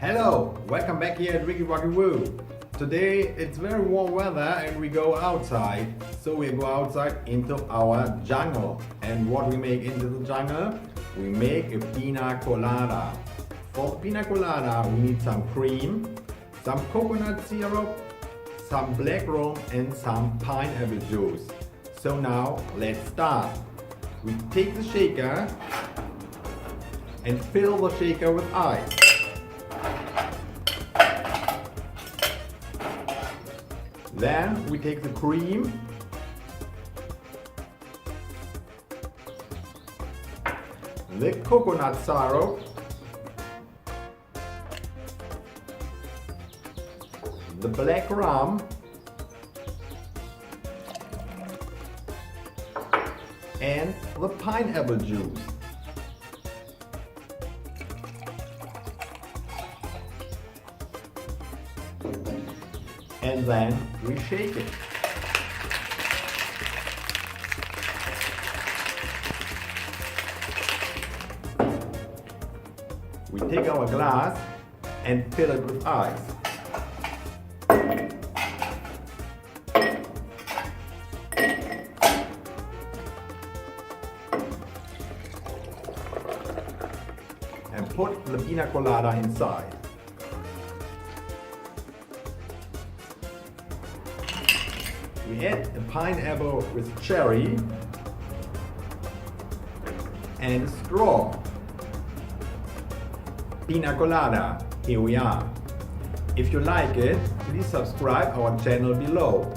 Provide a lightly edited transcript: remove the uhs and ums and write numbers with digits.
Hello, welcome back here at Wicki Wacki Woo. Today it's very warm weather and we go outside. So we go outside into our jungle. And what we make into the jungle? We make a Piña Colada. For the Piña Colada we need some cream, some coconut syrup, some black rum and some pineapple juice. So now let's start. We take the shaker and fill the shaker with ice. Then we take the cream, the coconut syrup, the black rum, and the pineapple juice. And then we shake it. We take our glass and fill it with ice. And put the Piña Colada inside. We add a pineapple with cherry and a straw. Piña Colada, here we are. If you like it, please subscribe our channel below.